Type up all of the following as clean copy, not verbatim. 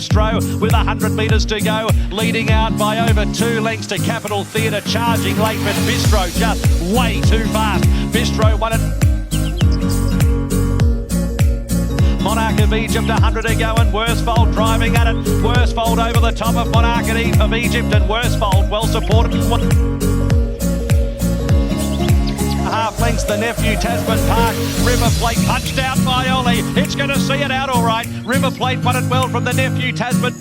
Bistro with 100 metres to go, leading out by over 2 lengths to Capital Theatre, charging late, but Bistro just way too fast. Bistro won it. Monarch of Egypt, 100 to go, and Worsfold driving at it. Worsfold over the top of Monarch of Egypt, and Worsfold well supported. Half lengths, the nephew, Tasman Park. River Plate punched out by Ollie. It's going to see it out all right. River Plate won it well from the nephew, Tasman.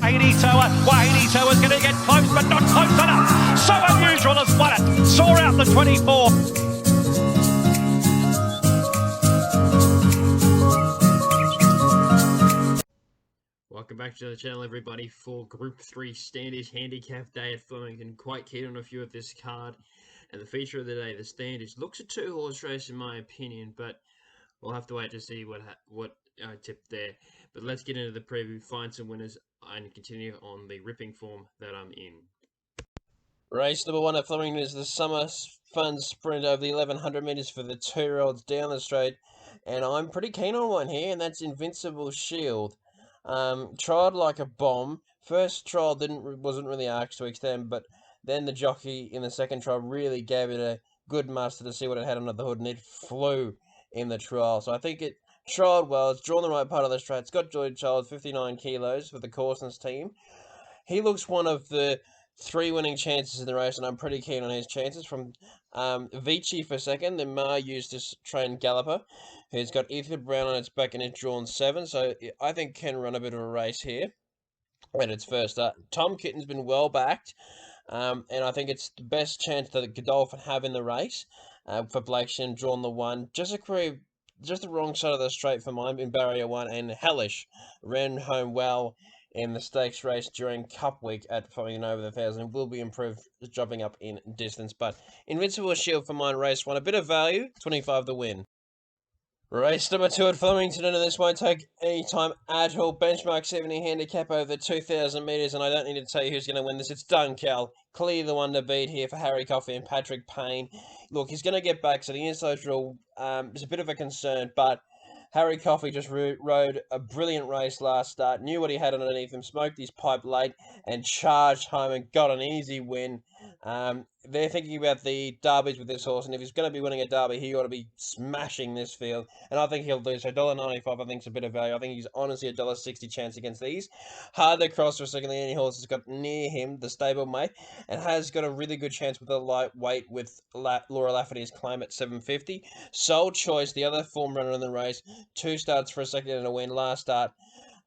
Wahine Toa's going to get close, but not close enough. So Unusual has won it. Saw out the 24. Welcome back to the channel, everybody, for Group 3 Standish Handicap Day at Flemington. Quite keen on a few of this card. And the feature of the day, the Standish, looks a 2-horse race in my opinion, but we'll have to wait to see what I tipped there. But let's get into the preview, find some winners, and continue on the ripping form that I'm in. Race number 1 at Flemington is the Summer Fun Sprint over the 1100 metres for the 2-year-olds down the straight. And I'm pretty keen on one here, and that's Invincible Shield. Trialled like a bomb. First trial wasn't really asked to extend, but then the jockey in the second trial really gave it a good muster to see what it had under the hood, and it flew in the trial. So I think it trialled well. It's drawn the right part of the straight. It's got George Child, 59 kilos for the Corson's team. He looks one of the 3 winning chances in the race, and I'm pretty keen on his chances. From Veecee for second, the Ma used to train Galloper, who's got Ethan Brown on its back and it's drawn 7, so I think can run a bit of a race here at its first start. Tom Kitten's been well backed, and I think it's the best chance that Godolphin have in the race. For Blakeston, drawn the 1. Just the wrong side of the straight for mine in barrier 1, and Hellish ran home well in the stakes race during Cup Week at Flemington over the 1,000. Will be improved, dropping up in distance. But Invincible Shield for mine, race 1. A bit of value, 25 to win. Race number 2 at Flemington, and this won't take any time at all. Benchmark 70 handicap over the 2,000 metres, and I don't need to tell you who's going to win this. It's Dunkel. Clearly the one to beat here for Harry Coffey and Patrick Payne. Look, he's going to get back, so the inside drill is a bit of a concern, but Harry Coffey just rode a brilliant race last start, knew what he had underneath him, smoked his pipe late, and charged home and got an easy win. They're thinking about the derbies with this horse, and if he's going to be winning a derby, he ought to be smashing this field, and I think he'll do so. $1.95 I think is a bit of value. I think he's honestly a $1.60 chance against these. Hard to cross for secondly, any horse has got near him, the stablemate, and has got a really good chance with a lightweight with Laura Lafferty's claim at $7.50. Sole Choice, the other form runner in the race, 2 starts for a second and a win. Last start,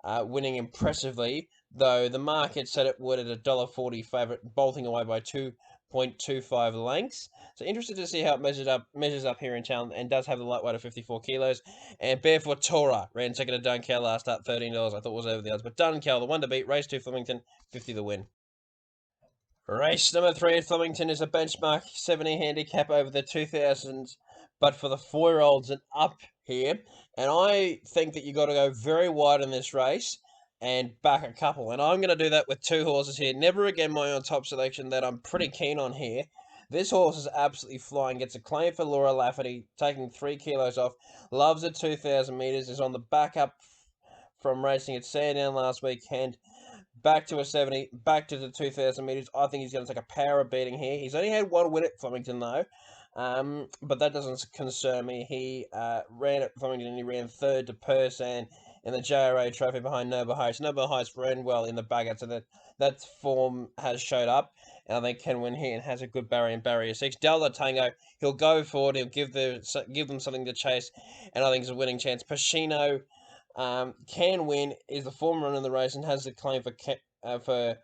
winning impressively, though the market said it would at $1.40 favourite, bolting away by 2.25 lengths. So interested to see how it measures up here in town, and does have the lightweight of 54 kilos. And Barefoot Tora ran second to Dunkel last start, $13. I thought was over the odds, but Dunkel, the one to beat. Race 2 Flemington, 50 the win. Race number 3 at Flemington is a benchmark 70 handicap over the 2,000s, but for the 4-year-olds and up here. And I think that you got to go very wide in this race and back a couple. And I'm going to do that with 2 horses here. Never Again, my own top selection that I'm pretty keen on here. This horse is absolutely flying. Gets a claim for Laura Lafferty, taking 3 kilos off. Loves the 2,000 metres. Is on the back up from racing at Sandown last weekend. Back to a 70, back to the 2,000 metres. I think he's going to take a power beating here. He's only had 1 win at Flemington, though. But that doesn't concern me. He ran at Flemington and he ran 3rd to Persan in the JRA Trophy behind Noble Heights. Noble Heights ran well in the bagout, so that form has showed up. And I think can win here and has a good barrier in barrier 6. Delta Tango, he'll go forward. He'll give them something to chase, and I think it's a winning chance. Pachino can win, is the form runner in the race and has the claim for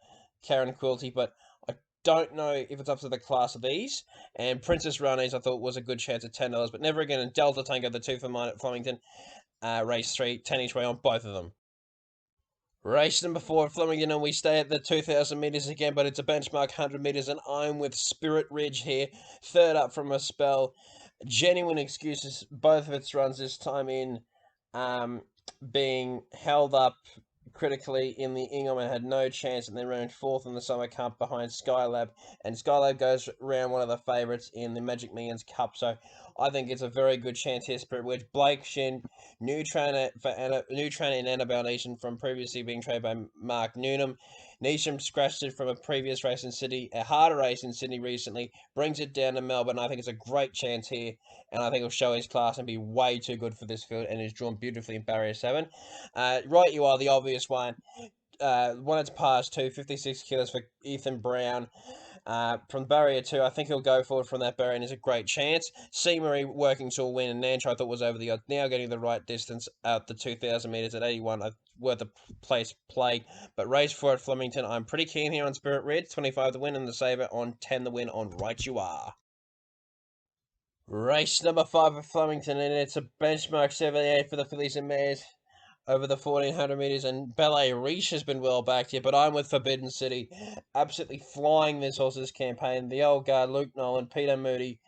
Karen Quilty, but I don't know if it's up to the class of these. And Princess Rhaenys I thought was a good chance at $10, but Never Again and Delta Tango, the 2 for mine at Flemington. Race 3, 10 each way on both of them. Race number 4 at Flemington, and we stay at the 2,000 metres again, but it's a benchmark 100 metres, and I'm with Spirit Ridge here, 3rd up from a spell. Genuine excuses, both of its runs this time in being held up critically in the Ingham and had no chance, and then ran 4th in the Summer Cup behind Skylab. And Skylab goes around one of the favourites in the Magic Millions Cup, so I think it's a very good chance here, Spirit Wedge. Blake Shin, new trainer in Annabelle Neesham from previously being trained by Mark Newnham. Neesham scratched it from a previous race in Sydney, a harder race in Sydney recently, brings it down to Melbourne. I think it's a great chance here, and I think he'll show his class and be way too good for this field, and is drawn beautifully in Barrier 7. Right, you are the obvious one. One it's past 2, 56 kilos for Ethan Brown. From Barrier 2, I think he'll go forward from that barrier and is a great chance. Seamery working to a win, and Nancho I thought was over the odds. Now getting the right distance out the 2,000 metres at 81, worth a place play. But race 4 at Flemington, I'm pretty keen here on Spirit Red. 25 the win and the saver on 10 the win on Right You Are. Race number 5 at Flemington, and it's a benchmark 78 for the fillies and mares over the 1400 metres, and Ballet Reach has been well backed here, but I'm with Forbidden City, absolutely flying this horse's campaign. The old guard, Luke Nolan, Peter Moody,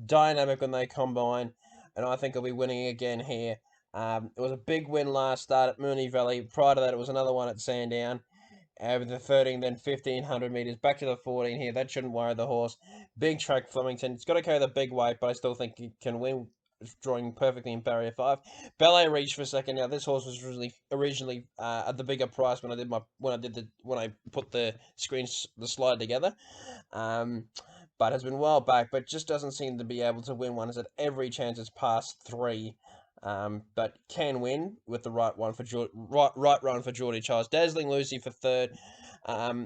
dynamic when they combine, and I think he'll be winning again here. It was a big win last start at Moonee Valley. Prior to that, it was another one at Sandown. Over the 13, then 1500 metres, back to the 14 here. That shouldn't worry the horse. Big track, Flemington. It's got to carry the big weight, but I still think he can win, drawing perfectly in Barrier 5. Ballet Reach for second. Now this horse was originally at the bigger price when I put the slide together, but has been well back, but just doesn't seem to be able to win one. Has had every chance it's past 3. But can win with the right one for right run for Geordie Charles. Dazzling Lucy for 3rd.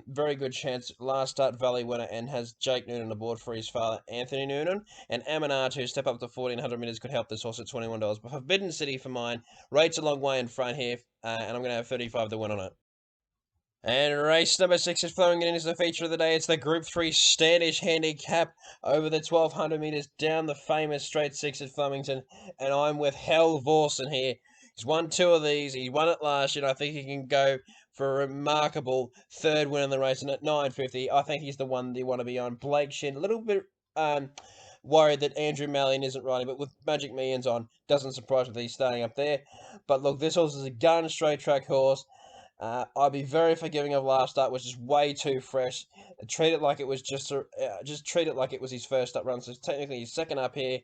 Very good chance. Last start Valley winner, and has Jake Noonan aboard for his father Anthony Noonan. And Aminar to step up to 1400 metres could help this horse at $21. But Forbidden City for mine. Rates a long way in front here, and I'm going to have 35 to win on it. And race number 6 is flowing in as the feature of the day. It's the Group 3 Standish Handicap over the 1200 metres down the famous straight 6 at Flemington. And I'm with Halvorsen here. He's won 2 of these. He won it last year, and I think he can go for a remarkable 3rd win in the race. And at 9.50, I think he's the one that you want to be on. Blake Shin, a little bit worried that Andrew Mallion isn't riding, but with Magic Millions on, doesn't surprise me that he's starting up there. But look, this horse is a gun straight track horse. I'd be very forgiving of last start, which is way too fresh. Treat it like it was just treat it like it was his first up run. So technically he's second up here.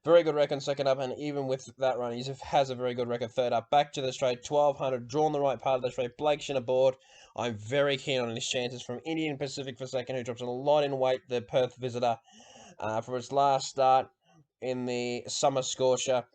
Very good record second up, and even with that run, he has a very good record third up. Back to the straight, 1200, drawn the right part of the straight. Blake Shin aboard. I'm very keen on his chances from Indian Pacific for second, who drops a lot in weight, the Perth visitor, for its last start in the Summer Scorcher.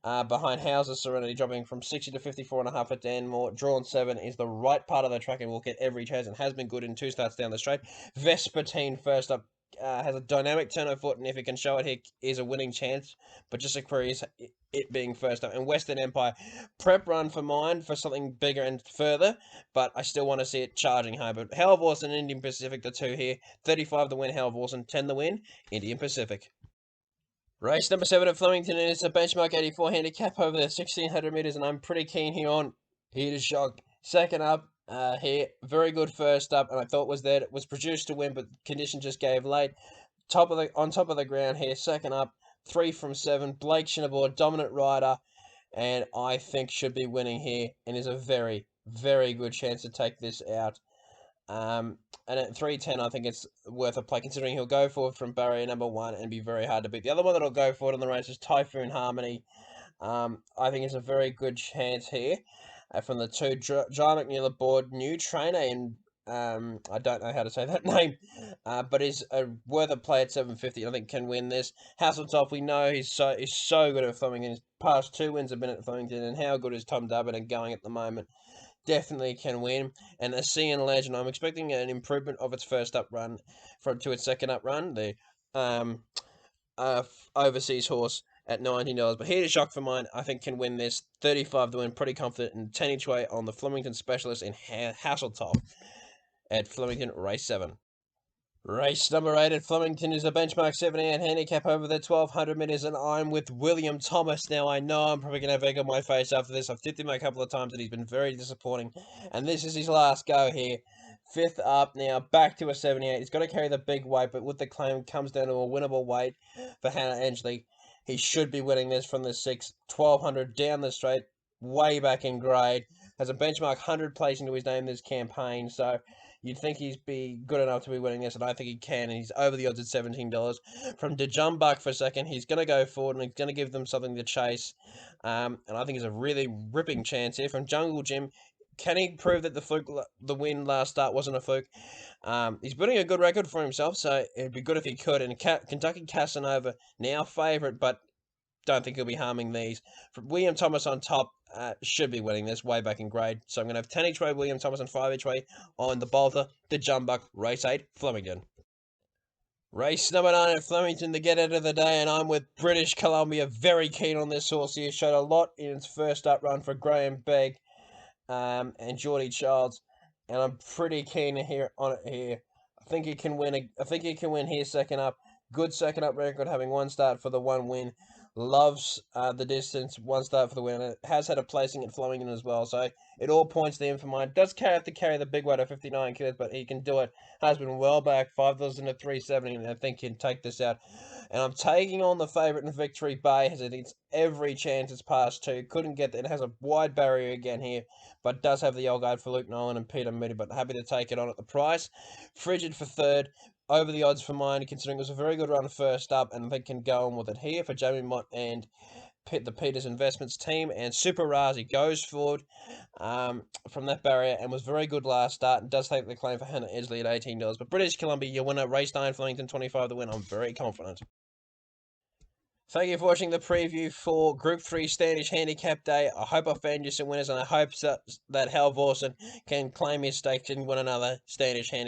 Behind Houses Serenity, dropping from 60 to 54.5 at Danmore. Drawn 7 is the right part of the track and will get every chance, and has been good in 2 starts down the straight. Vespertine first up, has a dynamic turn of foot, and if he can show it, he is a winning chance. But just a query is it being first up. And Western Empire, prep run for mine for something bigger and further, but I still want to see it charging home. But Halvorsen and Indian Pacific, the 2 here. 35 to win Halvorsen, 10 to win Indian Pacific. Race number 7 at Flemington, and it's a benchmark 84 handicap over the 1600 metres, and I'm pretty keen here on Here to Shock. Second up here, very good first up, and I thought it was produced to win, but condition just gave late. On top of the ground here, second up, 3 from 7. Blake Shin aboard, dominant rider, and I think should be winning here, and is a very, very good chance to take this out. And at 3.10, I think it's worth a play, considering he'll go forward from barrier number 1 and be very hard to beat. The other one that'll go forward in the race is Typhoon Harmony. I think it's a very good chance here from the 2. John McNeil aboard, new trainer in, I don't know how to say that name, but is worth a play at 7.50. I think can win this. Hasseltop, we know he's so good at Flemington. His past 2 wins have been at Flemington, and how good is Tom Dubbin going at the moment? Definitely can win. And a CN Legend, I'm expecting an improvement of its first up run to its second up run. The overseas horse at $19. But Here to Shock for mine, I think can win this. 35 to win, pretty confident. And 10 each way on the Flemington Specialist in Hasseltop at Flemington Race 7. Race number 8 at Flemington is a benchmark 78 handicap over the 1200 metres, and I'm with William Thomas. Now, I know I'm probably going to have egg on my face after this. I've tipped him a couple of times, and he's been very disappointing. And this is his last go here. 5th up now, back to a 78. He's got to carry the big weight, but with the claim, comes down to a winnable weight for Hannah Angley. He should be winning this from the 6th. 1200 down the straight, way back in grade. has a benchmark 100 placing to his name this campaign, so you'd think he's be good enough to be winning this, and I think he can, and he's over the odds at $17. From Djumbuck for second, he's going to go forward, and he's going to give them something to chase, and I think he's a really ripping chance here. From Jungle Gym, can he prove that the win last start wasn't a fluke? He's building a good record for himself, so it'd be good if he could. And Kentucky Casanova, now favourite, but don't think he'll be harming these. From William Thomas on top, should be winning this, way back in grade. So I'm going to have 10 each way William Thomas and 5 each way on the Bolter, the Djumbuck, race 8, Flemington. Race number 9 at Flemington, the get out of the day, and I'm with British Columbia. Very keen on this horse here. Showed a lot in its first up run for Graham Begg and Geordie Childs, and I'm pretty keen on it here. I think he can win. I think he can win here second up. Good second up record, having one start for the one win. Loves the distance, one start for the win. And it has had a placing at Flemington as well, so it all points to him for mine. Does have to carry the big weight of 59 kilos, but he can do it. Has been well back, 5,000 to 370, and I think he can take this out. And I'm taking on the favourite in Victory Bay, as it's every chance it's past 2. Couldn't get that. It has a wide barrier again here, but does have the old guard for Luke Nolan and Peter Moody, but happy to take it on at the price. Frigid for third. Over the odds for mine, considering it was a very good run first up, and I think can go on with it here for Jamie Mott and the Peters Investments team. And Super Razi goes forward from that barrier and was very good last start, and does take the claim for Hannah Esley at $18. But British Columbia, you win at race 9, Flemington 25 to win. I'm very confident. Thank you for watching the preview for Group 3 Standish Handicap Day. I hope I found you some winners, and I hope that Halvorsen can claim his stakes and win another Standish Handicap.